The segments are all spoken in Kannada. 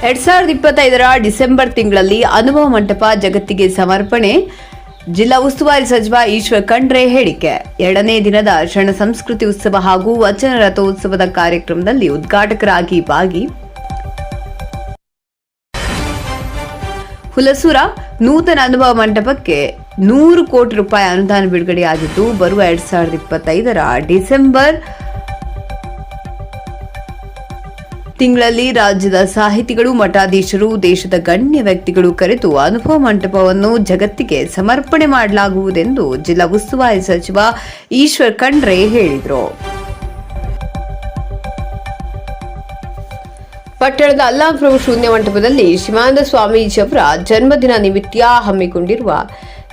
2025 ಡಿಸೆಂಬರ್ ತಿಂಗಳಲ್ಲಿ ಅನುಭವ ಮಂಟಪ ಜಗತ್ತಿಗೆ ಸಮರ್ಪಣೆ. ಜಿಲ್ಲಾ ಉಸ್ತುವಾರಿ ಸಚಿವ ಈಶ್ವರ್ ಖಂಡ್ರೆ ಹೇಳಿಕೆ. 2ನೇ ದಿನದ ಶರಣ ಸಂಸ್ಕೃತಿ ಉತ್ಸವ ಹಾಗೂ ವಚನ ರಥೋತ್ಸವದ ಕಾರ್ಯಕ್ರಮದಲ್ಲಿ ಉದ್ಘಾಟಕರಾಗಿ ಭಾಗಿ. ಹುಲಸೂರ ನೂತನ ಅನುಭವ ಮಂಟಪಕ್ಕೆ 100 ಕೋಟಿ ರೂಪಾಯಿ ಅನುದಾನ ಬಿಡುಗಡೆಯಾಗಿದ್ದು, ಬರುವ 2025 ಡಿಸೆಂಬರ್ ತಿಂಗಳಲ್ಲಿ ರಾಜ್ಯದ ಸಾಹಿತಿಗಳು, ಮಠಾಧೀಶರು, ದೇಶದ ಗಣ್ಯ ವ್ಯಕ್ತಿಗಳು ಕರೆದು ಅನುಭವ ಮಂಟಪವನ್ನು ಜಗತ್ತಿಗೆ ಸಮರ್ಪಣೆ ಮಾಡಲಾಗುವುದೆಂದು ಜಿಲ್ಲಾ ಉಸ್ತುವಾರಿ ಸಚಿವ ಈಶ್ವರ್ ಖಂಡ್ರೆ ಹೇಳಿದರು. ಪಟ್ಟಣದ ಅಲ್ಲಾಂಪ್ರಭು ಶೂನ್ಯ ಮಂಟಪದಲ್ಲಿ ಶಿವಾನಂದ ಸ್ವಾಮೀಜಿಯವರ ಜನ್ಮದಿನ ನಿಮಿತ್ತ ಹಮ್ಮಿಕೊಂಡಿರುವ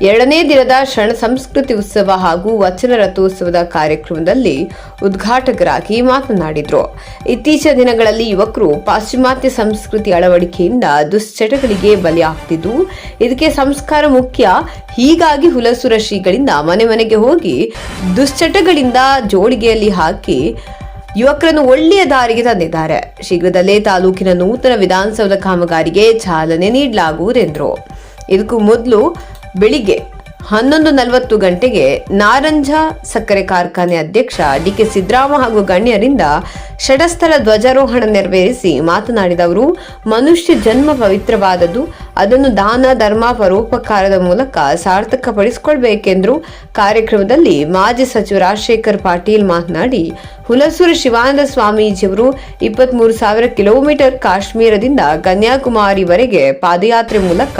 2ನೇ ದಿನದ ಶರಣ ಸಂಸ್ಕೃತಿ ಉತ್ಸವ ಹಾಗೂ ವಚನ ರಥೋತ್ಸವದ ಕಾರ್ಯಕ್ರಮದಲ್ಲಿ ಉದ್ಘಾಟಕರಾಗಿ ಮಾತನಾಡಿದರು. ಇತ್ತೀಚಿನ ದಿನಗಳಲ್ಲಿ ಯುವಕರು ಪಾಶ್ಚಿಮಾತ್ಯ ಸಂಸ್ಕೃತಿ ಅಳವಡಿಕೆಯಿಂದ ದುಶ್ಚಟಗಳಿಗೆ ಬಲಿಯಾಗ್ತಿದ್ದು, ಇದಕ್ಕೆ ಸಂಸ್ಕಾರ ಮುಖ್ಯ. ಹೀಗಾಗಿ ಹುಲಸೂರ ಶ್ರೀಗಳಿಂದ ಮನೆ ಮನೆಗೆ ಹೋಗಿ ದುಶ್ಚಟಗಳಿಂದ ಜೋಳಿಗೆಯಲ್ಲಿ ಹಾಕಿ ಯುವಕರನ್ನು ಒಳ್ಳೆಯ ದಾರಿಗೆ ತಂದಿದ್ದಾರೆ. ಶೀಘ್ರದಲ್ಲೇ ತಾಲೂಕಿನ ನೂತನ ವಿಧಾನಸೌಧ ಕಾಮಗಾರಿಗೆ ಚಾಲನೆ ನೀಡಲಾಗುವುದೆಂದರು. ಇದಕ್ಕೂ ಮೊದಲು ಬೆಳಿಗ್ಗೆ 11:40 ಗಂಟೆಗೆ ನಾರಂಜ ಸಕ್ಕರೆ ಕಾರ್ಖಾನೆ ಅಧ್ಯಕ್ಷ ಡಿಕೆ ಸಿದ್ದರಾಮ ಹಾಗೂ ಗಣ್ಯರಿಂದ ಷಡಸ್ಥಲ ಧ್ವಜಾರೋಹಣ ನೆರವೇರಿಸಿ ಮಾತನಾಡಿದ ಅವರು, ಮನುಷ್ಯ ಜನ್ಮ ಪವಿತ್ರವಾದದ್ದು, ಅದನ್ನು ದಾನ ಧರ್ಮ ಪರೋಪಕಾರದ ಮೂಲಕ ಸಾರ್ಥಕಪಡಿಸಿಕೊಳ್ಬೇಕೆಂದರು. ಕಾರ್ಯಕ್ರಮದಲ್ಲಿ ಮಾಜಿ ಸಚಿವ ರಾಜಶೇಖರ್ ಪಾಟೀಲ್ ಮಾತನಾಡಿ, ಹುಲಸೂರು ಶಿವಾನಂದ ಸ್ವಾಮೀಜಿಯವರು 23,000 ಕಿಲೋಮೀಟರ್ ಕಾಶ್ಮೀರದಿಂದ ಕನ್ಯಾಕುಮಾರಿವರೆಗೆ ಪಾದಯಾತ್ರೆ ಮೂಲಕ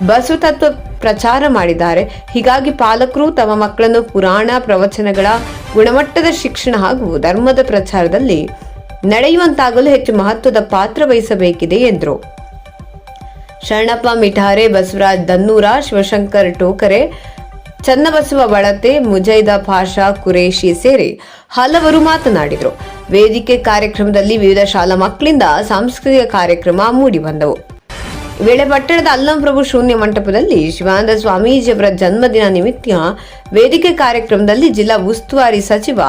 ಬಸವತತ್ವ ಪ್ರಚಾರ ಮಾಡಿದ್ದಾರೆ. ಹೀಗಾಗಿ ಪಾಲಕರು ತಮ್ಮ ಮಕ್ಕಳನ್ನು ಪುರಾಣ ಪ್ರವಚನಗಳ ಗುಣಮಟ್ಟದ ಶಿಕ್ಷಣ ಹಾಗೂ ಧರ್ಮದ ಪ್ರಚಾರದಲ್ಲಿ ನಡೆಯುವಂತಾಗಲು ಹೆಚ್ಚು ಮಹತ್ವದ ಪಾತ್ರ ವಹಿಸಬೇಕಿದೆ ಎಂದರು. ಶರಣಪ್ಪ ಮಿಠಾರೆ, ಬಸವರಾಜ್ ದನ್ನೂರ, ಶಿವಶಂಕರ್ ಟೋಕರೆ, ಚನ್ನಬಸವ ಬಳತೆ, ಮುಜೈದ ಪಾಷಾ ಕುರೇಶಿ ಸೇರಿ ಹಲವರು ಮಾತನಾಡಿದರು. ವೇದಿಕೆ ಕಾರ್ಯಕ್ರಮದಲ್ಲಿ ವಿವಿಧ ಶಾಲಾ ಮಕ್ಕಳಿಂದ ಸಾಂಸ್ಕೃತಿಕ ಕಾರ್ಯಕ್ರಮ ಮೂಡಿಬಂದವು. ವೇಳೆ ಪಟ್ಟಣದ ಅಲ್ಲಂಪ್ರಭು ಶೂನ್ಯ ಮಂಟಪದಲ್ಲಿ ಶಿವಾನಂದ ಸ್ವಾಮೀಜಿಯವರ ಜನ್ಮದಿನ ನಿಮಿತ್ತ ವೇದಿಕೆ ಕಾರ್ಯಕ್ರಮದಲ್ಲಿ ಜಿಲ್ಲಾ ಉಸ್ತುವಾರಿ ಸಚಿವ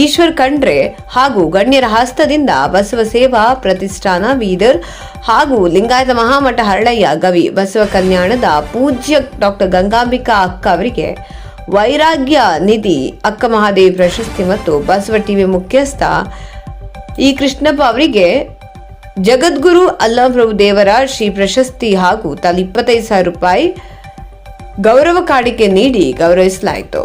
ಈಶ್ವರ್ ಖಂಡ್ರೆ ಹಾಗೂ ಗಣ್ಯರ ಹಸ್ತದಿಂದ ಬಸವ ಸೇವಾ ಪ್ರತಿಷ್ಠಾನ ಬೀದರ್ ಹಾಗೂ ಲಿಂಗಾಯತ ಮಹಾಮಠ ಹರಳಯ್ಯ ಗವಿ ಬಸವ ಕಲ್ಯಾಣದ ಪೂಜ್ಯ ಡಾಕ್ಟರ್ ಗಂಗಾಂಬಿಕಾ ಅಕ್ಕ ಅವರಿಗೆ ವೈರಾಗ್ಯ ನಿಧಿ ಅಕ್ಕ ಮಹಾದೇವಿ ಪ್ರಶಸ್ತಿ ಮತ್ತು ಬಸವ ಟಿವಿ ಮುಖ್ಯಸ್ಥ ಇ ಕೃಷ್ಣಪ್ಪ ಅವರಿಗೆ ಜಗದ್ಗುರು ಅಲ್ಲಾಂಪ್ರಭು ದೇವರ ಶ್ರೀ ಪ್ರಶಸ್ತಿ ಹಾಗೂ ತಲಾ 25,000 ರೂಪಾಯಿ ಗೌರವ ಕಾಣಿಕೆ ನೀಡಿ ಗೌರವಿಸಲಾಯಿತು.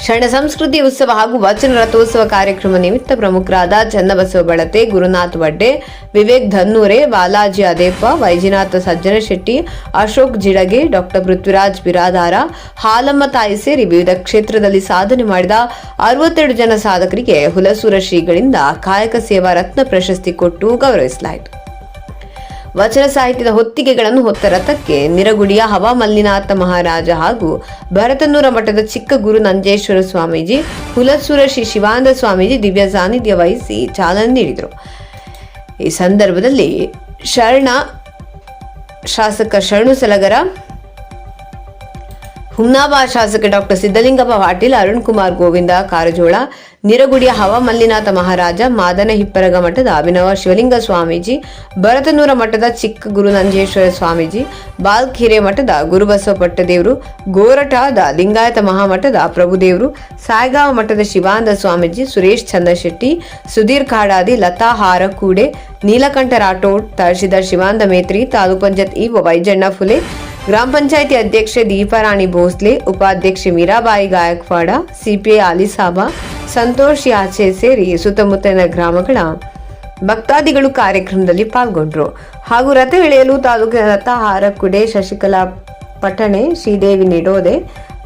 ಶರಣ ಸಂಸ್ಕೃತಿ ಉತ್ಸವ ಹಾಗೂ ವಚನ ರಥೋತ್ಸವ ಕಾರ್ಯಕ್ರಮ ನಿಮಿತ್ತ ಪ್ರಮುಖರಾದ ಚನ್ನಬಸವ ಬಳತೆ, ಗುರುನಾಥ್ ವಡ್ಡೆ, ವಿವೇಕ್ ಧನ್ನೂರೆ, ಬಾಲಾಜಿ ಅದೇಪ, ವೈಜನಾಥ ಸಜ್ಜನ ಶೆಟ್ಟಿ, ಅಶೋಕ್ ಜಿಡಗೆ, ಡಾಕ್ಟರ್ ಪೃಥ್ವಿರಾಜ್ ಬಿರಾದಾರ, ಹಾಲಮ್ಮ ತಾಯಿ ಸೇರಿ ವಿವಿಧ ಕ್ಷೇತ್ರದಲ್ಲಿ ಸಾಧನೆ ಮಾಡಿದ 62 ಜನ ಸಾಧಕರಿಗೆ ಹುಲಸೂರ ಶ್ರೀಗಳಿಂದ ಕಾಯಕ ಸೇವಾ ರತ್ನ ಪ್ರಶಸ್ತಿ ಕೊಟ್ಟು ಗೌರವಿಸಲಾಯಿತು. ವಚನ ಸಾಹಿತ್ಯದ ಹೊತ್ತಿಗೆಗಳನ್ನು ಹೊತ್ತ ರಥಕ್ಕೆ ನಿರಗುಡಿಯ ಹವಾ ಮಲ್ಲಿನಾಥ ಮಹಾರಾಜ ಹಾಗೂ ಭರತನೂರ ಮಠದ ಚಿಕ್ಕ ಗುರು ನಂಜೇಶ್ವರ ಸ್ವಾಮೀಜಿ, ಹುಲಸೂರ ಶ್ರೀ ಶಿವಾನಂದ ಸ್ವಾಮೀಜಿ ದಿವ್ಯ ಸಾನ್ನಿಧ್ಯ ವಹಿಸಿ ಚಾಲನೆ ನೀಡಿದರು. ಈ ಸಂದರ್ಭದಲ್ಲಿ ಶಾಸಕ ಶರಣು ಸಲಗರ, ಹುಮ್ನಾಬಾದ್ ಶಾಸಕ ಡಾಕ್ಟರ್ ಸಿದ್ದಲಿಂಗಪ್ಪ ಪಾಟೀಲ್, ಅರುಣ್ ಕುಮಾರ್ ಗೋವಿಂದ ಕಾರಜೋಳ, ನಿರಗುಡಿಯ ಹವಾ ಮಲ್ಲಿನಾಥ ಮಹಾರಾಜ, ಮಾದನ ಹಿಪ್ಪರಗ ಮಠದ ಅಭಿನವ ಶಿವಲಿಂಗ ಸ್ವಾಮೀಜಿ, ಭರತನೂರ ಮಠದ ಚಿಕ್ಕ ಗುರು ನಂಜೇಶ್ವರ ಸ್ವಾಮೀಜಿ, ಬಾಲ್ಕಿರೆ ಮಠದ ಗುರುಬಸವ ಪಟ್ಟದೇವರು, ಗೋರಟಾದ ಲಿಂಗಾಯತ ಮಹಾಮಠದ ಪ್ರಭುದೇವರು, ಸಾಯಗಾಂವ ಮಠದ ಶಿವಾನಂದ ಸ್ವಾಮೀಜಿ, ಸುರೇಶ್ ಚಂದ್ರಶೆಟ್ಟಿ, ಸುಧೀರ್ ಕಾಡಾದಿ, ಲತಾ ಹಾರಕೂಡೆ, ನೀಲಕಂಠ ರಾಠೋಡ್, ತಹಶೀಲ್ದಾರ್ ಶಿವಾನಂದ ಮೇತ್ರಿ, ತಾಲೂಕ್ ಪಂಚಾಯತ್ ಇಒ ವೈಜಣ್ಣ ಫುಲೆ, ಗ್ರಾಮ ಪಂಚಾಯಿತಿ ಅಧ್ಯಕ್ಷೆ ದೀಪಾರಾಣಿ ಭೋಸ್ಲೆ, ಉಪಾಧ್ಯಕ್ಷೆ ಮೀರಾಬಾಯಿ ಗಾಯಕ್ವಾಡ, ಸಿಪಿಐ ಆಲಿಸಾಬಾ, ಸಂತೋಷ್ ಯಾಚೆ ಸೇರಿ ಸುತ್ತಮುತ್ತಲಿನ ಗ್ರಾಮಗಳ ಭಕ್ತಾದಿಗಳು ಕಾರ್ಯಕ್ರಮದಲ್ಲಿ ಪಾಲ್ಗೊಂಡರು. ಹಾಗೂ ರಥ ಎಳೆಯಲು ತಾಲೂಕಿನ ಲತಾ ಹಾರಕುಡೆ, ಶಶಿಕಲಾ ಪಠಣೆ, ಶ್ರೀದೇವಿ ನಿಡೋದೆ,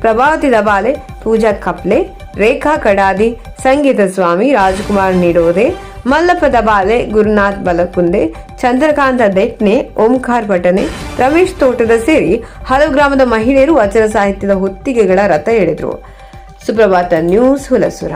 ಪ್ರಭಾವತಿ ದಬಾಲೆ, ಪೂಜಾ ಕಪ್ಲೆ, ರೇಖಾ ಕಡಾದಿ, ಸಂಗೀತ ಸ್ವಾಮಿ, ರಾಜಕುಮಾರ್ ನಿಡೋದೆ, ಮಲ್ಲಪ್ಪ ದಬಾಲೆ, ಗುರುನಾಥ್ ಬಲಕುಂದೆ, ಚಂದ್ರಕಾಂತ ದೆಟ್ನೆ, ಓಂಕಾರ್ ಪಟನೆ, ರಮೇಶ್ ತೋಟದ ಸೇರಿ ಹಲವು ಗ್ರಾಮದ ಮಹಿಳೆಯರು ವಚನ ಸಾಹಿತ್ಯದ ಹೊತ್ತಿಗೆಗಳ ರಥ ಎಳೆದರು. ಸುಪ್ರಭಾತ ನ್ಯೂಸ್, ಹುಲಸೂರ.